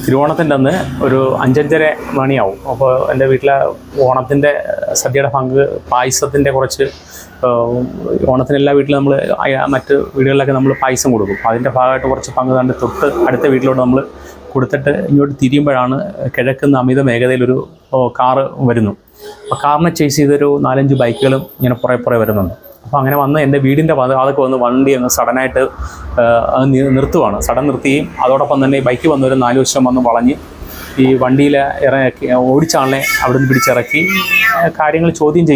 തിരുവോണത്തിൻ്റെ അന്ന് ഒരു 5-5:30 മണിയാവും. അപ്പോൾ എൻ്റെ വീട്ടിലെ ഓണത്തിൻ്റെ സദ്യയുടെ പങ്ക് പായസത്തിൻ്റെ കുറച്ച് ഓണത്തിന് എല്ലാ വീട്ടിലും നമ്മൾ മറ്റ് വീടുകളിലൊക്കെ നമ്മൾ പായസം കൊടുക്കും. അതിൻ്റെ ഭാഗമായിട്ട് കുറച്ച് പങ്ക് കണ്ട് തൊട്ട് അടുത്ത വീട്ടിലോട്ട് നമ്മൾ കൊടുത്തിട്ട് ഇങ്ങോട്ട് തിരിയുമ്പോഴാണ് കിഴക്കുന്ന അമിത വേഗതയിലൊരു കാറ് വരുന്നു. അപ്പോൾ കാറിനെ ചേസ് ചെയ്തൊരു 4-5 ബൈക്കുകളും ഇങ്ങനെ പുറകെ വരുന്നുണ്ട്. അപ്പോൾ അങ്ങനെ വന്ന് എൻ്റെ വീടിൻ്റെ അതൊക്കെ വന്ന് വണ്ടി അങ്ങ് സഡനായിട്ട് നിർത്തുവാണ്. സഡൻ നിർത്തുകയും അതോടൊപ്പം തന്നെ ബൈക്ക് വന്നൊരു 4 വശം വന്ന് വളഞ്ഞ് ഈ വണ്ടിയിൽ ഇറക്കി ഓടിച്ചാളിനെ അവിടെ നിന്ന് പിടിച്ചിറക്കി കാര്യങ്ങൾ ചോദ്യം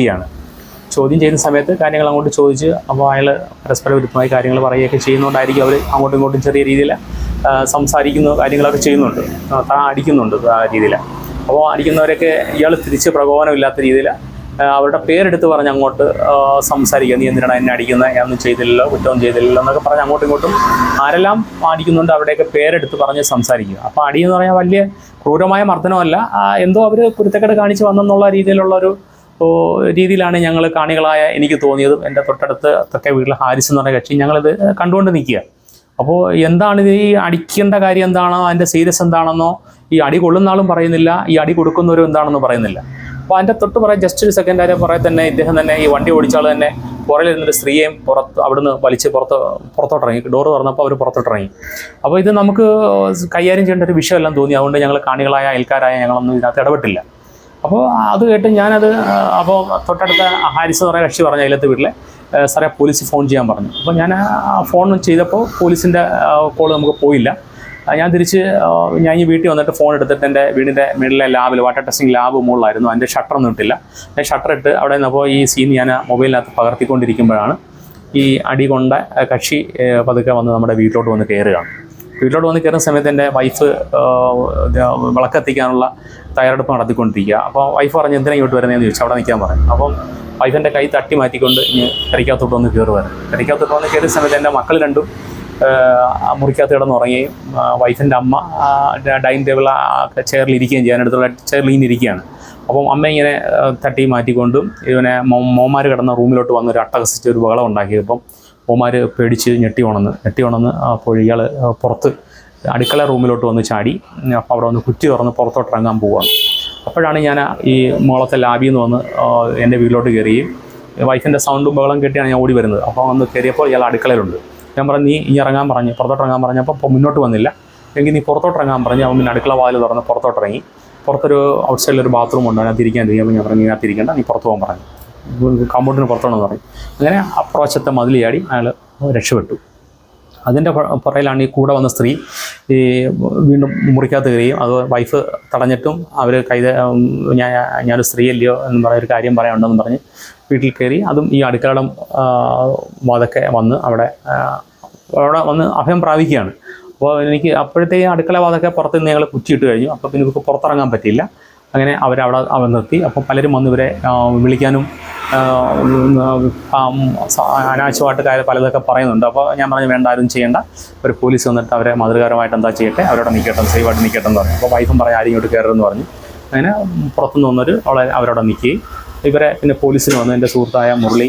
ചെയ്യുന്ന സമയത്ത് കാര്യങ്ങൾ അങ്ങോട്ട് ചോദിച്ച് അപ്പോൾ അയാൾ പരസ്പര വിരുദ്ധമായി കാര്യങ്ങൾ പറയുകയൊക്കെ ചെയ്യുന്നതുകൊണ്ടായിരിക്കും അവർ അങ്ങോട്ടും ഇങ്ങോട്ടും ചെറിയ രീതിയിൽ സംസാരിക്കുന്ന കാര്യങ്ങളൊക്കെ ചെയ്യുന്നുണ്ട്, അടിക്കുന്നുണ്ട് ആ രീതിയിൽ. അപ്പോൾ അടിക്കുന്നവരൊക്കെ ഇയാൾ തിരിച്ച് പ്രകോപനമില്ലാത്ത രീതിയിൽ അവരുടെ പേരെടുത്ത് പറഞ്ഞ് അങ്ങോട്ട് സംസാരിക്കുക. നീ എന്തിനാണ് എന്നെ അടിക്കുന്നത്, ഞാനൊന്നും ചെയ്തില്ലല്ലോ, കുറ്റവും ചെയ്തില്ലല്ലോ എന്നൊക്കെ പറഞ്ഞ് അങ്ങോട്ടും ഇങ്ങോട്ടും ആരെല്ലാം അടിക്കുന്നുണ്ട് അവിടെയൊക്കെ പേരെടുത്ത് പറഞ്ഞ് സംസാരിക്കുക. അപ്പോൾ അടിയെന്ന് പറഞ്ഞാൽ വലിയ ക്രൂരമായ മർദ്ദനമല്ല, എന്തോ അവർ കുരുത്തക്കേട് കാണിച്ച് വന്നെന്നുള്ള രീതിയിലാണ് ഞങ്ങൾ കാണികളായ എനിക്ക് തോന്നിയതും. എൻ്റെ തൊട്ടടുത്തൊക്കെ വീട്ടിൽ ഹാരിസ് എന്ന് പറഞ്ഞ കക്ഷി ഞങ്ങളിത് കണ്ടുകൊണ്ട് നിൽക്കുക. അപ്പോൾ എന്താണ് ഇത്, ഈ അടിക്കേണ്ട കാര്യം എന്താണോ, അതിൻ്റെ സീരിയസ് എന്താണെന്നോ ഈ അടി കൊള്ളുന്ന ആളും പറയുന്നില്ല, ഈ അടി കൊടുക്കുന്നവരും എന്താണെന്ന് പറയുന്നില്ല. അപ്പോൾ അതിൻ്റെ തൊട്ട് പറയാം ജസ്റ്റ് ഒരു സെക്കൻഡ് ആരെ പറയാൻ തന്നെ ഇദ്ദേഹം തന്നെ ഈ വണ്ടി ഓടിച്ചാൽ തന്നെ പുറകിലിരുന്നൊരു സ്ത്രീയെയും അവിടുന്ന് വലിച്ച് പുറത്തോട്ടിറങ്ങി. ഡോറ് തുറന്നപ്പോൾ അവർ പുറത്തോട്ടിറങ്ങി. അപ്പോൾ ഇത് നമുക്ക് കൈകാര്യം ചെയ്യേണ്ട ഒരു വിഷയമെല്ലാം തോന്നി. അതുകൊണ്ട് ഞങ്ങൾ കാണികളായ അയൽക്കാരായ ഞങ്ങളൊന്നും ഇതിനകത്ത് ഇടപെട്ടില്ല. അപ്പോൾ അത് കേട്ട് ഞാനത് അപ്പോൾ തൊട്ടടുത്ത ഹാരിസ് എന്ന് പറയുന്ന കക്ഷി പറഞ്ഞ അതിലത്തെ വീട്ടിലെ സാറേ പോലീസിൽ ഫോൺ ചെയ്യാൻ പറഞ്ഞു. അപ്പോൾ ഞാൻ ഫോൺ ചെയ്തപ്പോൾ പോലീസിൻ്റെ കോൾ നമുക്ക് പോയില്ല. ഞാൻ ഈ വീട്ടിൽ വന്നിട്ട് ഫോൺ എടുത്തിട്ട് എൻ്റെ വീടിൻ്റെ മേളിലെ ലാബിൽ വാട്ടർ ടെസ്റ്റിംഗ് ലാബ് മുകളിലായിരുന്നു. അതിൻ്റെ ഷട്ടറൊന്നും ഇട്ടില്ല. ഞാൻ ഷട്ടർ ഇട്ട് അവിടെ നിന്നപ്പോൾ ഈ സീൻ ഞാൻ മൊബൈലിനകത്ത് പകർത്തിക്കൊണ്ടിരിക്കുമ്പോഴാണ് ഈ അടി കൊണ്ട കക്ഷി പതുക്കെ വന്ന് നമ്മുടെ വീട്ടിലോട്ട് വന്ന് കയറുകയാണ്. വീട്ടിലോട്ട് വന്ന് കയറുന്ന സമയത്ത് എൻ്റെ വൈഫ് വിളക്കെത്തിക്കാനുള്ള തയ്യാറെടുപ്പ് നടത്തിക്കൊണ്ടിരിക്കുക. അപ്പോൾ വൈഫ് പറഞ്ഞ് എന്തിനാണ് ഇങ്ങോട്ട് വരുന്നതെന്ന് ചോദിച്ചു. അവിടെ നിൽക്കാൻ പറയും. അപ്പം വൈഫിൻ്റെ കൈ തട്ടി മാറ്റിക്കൊണ്ട് ഇനി കറിക്കകത്തോട്ട് വന്ന് കയറുമായിരുന്നു. കറിക്കകത്തോട്ട് വന്ന് കയറിയ സമയത്ത് എൻ്റെ മക്കൾ രണ്ടും മുറിക്കകത്ത് കിടന്നുറങ്ങുകയും വൈഫിൻ്റെ അമ്മ ഡൈനിങ് ടേബിൾ ചെയറിലിരിക്കുകയും ചെയ്യാൻ അടുത്തുള്ള ചെയറിൽ ഇരിക്കുകയാണ്. അപ്പം അമ്മ ഇങ്ങനെ തട്ടി മാറ്റിക്കൊണ്ടും ഇവനെ മോന്മാർ കിടന്ന റൂമിലോട്ട് വന്നൊരു അട്ടഹസിച്ച് ഒരു ബഹളം ഉണ്ടാക്കിയപ്പം മോന്മാർ പേടിച്ച് ഞെട്ടി ഉണന്ന് അപ്പോൾ ഇയാൾ പുറത്ത് അടുക്കള റൂമിലോട്ട് വന്ന് ചാടി. അപ്പോൾ അവിടെ വന്ന് കുറ്റി തുറന്ന് പുറത്തോട്ട് ഇറങ്ങാൻ പോവുകയാണ്. അപ്പോഴാണ് ഞാൻ ഈ മോളത്തെ ലാബിൽ നിന്ന് വന്ന് എൻ്റെ വീട്ടിലോട്ട് കയറുകയും വൈഫിൻ്റെ സൗണ്ടും ബഹളം കെട്ടിയാണ് ഞാൻ ഓടി വരുന്നത്. അപ്പോൾ വന്ന് കയറിയപ്പോൾ ഇയാൾ അടുക്കളയിലുണ്ട്. ഞാൻ പറഞ്ഞു നീ ഇറങ്ങാൻ പറഞ്ഞു, പുറത്തോട്ട് ഇറങ്ങാൻ പറഞ്ഞപ്പോൾ അപ്പോൾ മുന്നോട്ട് വന്നില്ല. എങ്കിൽ നീ പുറത്തോട്ട് ഇറങ്ങാൻ പറഞ്ഞു. അവൻ പിന്നെ അടുക്കള വാതിൽ തുറന്ന് പുറത്തോട്ടിറങ്ങി. പുറത്തൊരു ഔട്ട് സൈഡിലൊരു ബാത്റൂം ഉണ്ട്, അതിനകത്ത് ഇരിക്കാൻ ഞാൻ പറഞ്ഞു ഇതിനകത്ത് ഇരിക്കേണ്ട, നീ പുറത്ത് പോകാൻ പറഞ്ഞു. കമ്പൗണ്ടിന് പുറത്തോണെന്ന് പറയും. അങ്ങനെ അപ്രോച്ചത്തെ മതിൽ ചാടി അയാൾ രക്ഷപ്പെട്ടു. അതിൻ്റെ പുറയിലാണ് ഈ കൂടെ വന്ന സ്ത്രീ ഈ വീണ്ടും മുറിക്കകത്ത് കയറുകയും അത് വൈഫ് തടഞ്ഞിട്ടും അവർ ഞാനൊരു സ്ത്രീയല്ലയോ എന്ന് പറയുന്നൊരു കാര്യം പറയാനുണ്ടെന്ന് പറഞ്ഞ് വീട്ടിൽ കയറി. അതും ഈ അടുക്കളയുടെ വാതൊക്കെ വന്ന് അവിടെ വന്ന് അഭയം പ്രാപിക്കുകയാണ്. അപ്പോൾ എനിക്ക് അപ്പോഴത്തേക്ക് അടുക്കള വാതൊക്കെ പുറത്ത് നിന്ന് ഞങ്ങൾ കുറ്റിയിട്ട് കഴിഞ്ഞു. അപ്പോൾ പിന്നെ ഇവർക്ക് പുറത്തിറങ്ങാൻ പറ്റിയില്ല. അങ്ങനെ അവരവിടെ നിർത്തി. അപ്പോൾ പലരും വന്ന് ഇവരെ വിളിക്കാനും അനാവശ്യമായിട്ട് പലതൊക്കെ പറയുന്നുണ്ട്. അപ്പോൾ ഞാൻ പറഞ്ഞു വേണ്ട, ആരും ചെയ്യേണ്ട, ഒരു പോലീസ് വന്നിട്ട് അവരെ മാതൃകാരമായിട്ട് എന്താ ചെയ്യട്ടെ, അവരോട് നിൽക്കട്ടെ, സേഫായിട്ട് നിൽക്കട്ടെ എന്ന് പറഞ്ഞു. അപ്പോൾ വൈഫും പറഞ്ഞു ആരും ഇങ്ങോട്ട് കയറുമെന്ന് പറഞ്ഞു. അങ്ങനെ പുറത്തുനിന്ന് വന്നൊരു അവരവിടെ നിൽക്കുകയും ഇവരെ പിന്നെ പോലീസിന് വന്ന് എൻ്റെ സുഹൃത്തായ മുരളി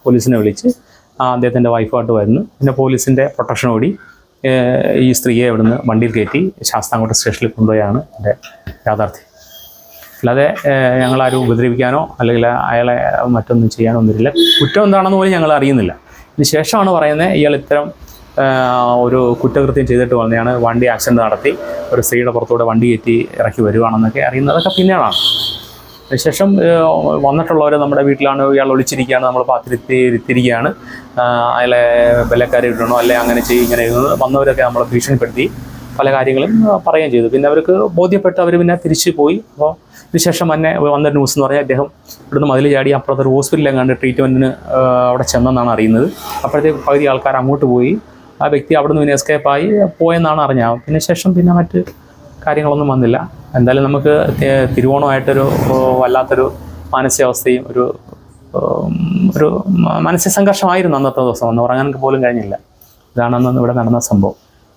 പോലീസിനെ വിളിച്ച് അദ്ദേഹത്തിൻ്റെ വൈഫായിട്ട് വരുന്നു. പിന്നെ പോലീസിൻ്റെ പ്രൊട്ടക്ഷനോടി ഈ സ്ത്രീയെ ഇവിടുന്ന് വണ്ടിയിൽ കയറ്റി ശാസ്താംകോട്ട സ്റ്റേഷനിൽ കൊണ്ടുപോയാണ് എൻ്റെ യാഥാർത്ഥ്യം. അല്ലാതെ ഞങ്ങളാരും ഉപദ്രവിക്കാനോ അല്ലെങ്കിൽ അയാളെ മറ്റൊന്നും ചെയ്യാനോ ഒന്നുമില്ല. കുറ്റം എന്താണെന്ന് പോലും ഞങ്ങൾ അറിയുന്നില്ല. ഇതിന് ശേഷമാണ് പറയുന്നത് ഇയാൾ ഇത്തരം ഒരു കുറ്റകൃത്യം ചെയ്തിട്ട് വന്നെയാണ് വണ്ടി ആക്സിഡൻറ്റ് നടത്തി ഒരു സ്ത്രീയുടെ പുറത്തൂടെ വണ്ടി കയറ്റി ഇറക്കി വരുവാണെന്നൊക്കെ അറിയുന്നതൊക്കെ പിന്നീടാണ്. അതിനുശേഷം വന്നിട്ടുള്ളവർ നമ്മുടെ വീട്ടിലാണ്, ഇയാൾ ഒളിച്ചിരിക്കുകയാണ്, നമ്മൾ പാത്തിരിക്കുകയാണ്, അയാളെ ബലക്കാരെ ഇടണോ അല്ലെ അങ്ങനെ ചെയ്യും ഇങ്ങനെ വന്നവരൊക്കെ നമ്മളെ ഭീഷണിപ്പെടുത്തി പല കാര്യങ്ങളും പറയുകയും ചെയ്തു. പിന്നെ അവർക്ക് ബോധ്യപ്പെട്ട് അവർ പിന്നെ തിരിച്ചു പോയി. അപ്പോൾ ഇതിനുശേഷം തന്നെ വന്ന ന്യൂസ് എന്ന് പറഞ്ഞാൽ അദ്ദേഹം ഇവിടുന്ന് മതിൽ ചാടി അപ്പുറത്തൊരു ഹോസ്പിറ്റലിലെങ്ങാണ്ട് ട്രീറ്റ്മെൻറ്റിന് അവിടെ ചെന്നെന്നാണ് അറിയുന്നത്. അപ്പോഴത്തേക്ക് പകുതി ആൾക്കാർ അങ്ങോട്ട് പോയി. ആ വ്യക്തി അവിടുന്ന് പിന്നെ എസ്കേപ്പായി പോയെന്നാണ് അറിഞ്ഞത്. പിന്നെ ശേഷം പിന്നെ മറ്റ് കാര്യങ്ങളൊന്നും വന്നില്ല. എന്തായാലും നമുക്ക് തിരുവോണമായിട്ടൊരു വല്ലാത്തൊരു മാനസികാവസ്ഥയും ഒരു മാനസിക സംഘർഷമായിരുന്നു അന്നത്തെ ദിവസം. ഒന്ന് ഉറങ്ങാൻ പോലും കഴിഞ്ഞില്ല. ഇതാണ് അന്ന് ഇവിടെ നടന്ന സംഭവം.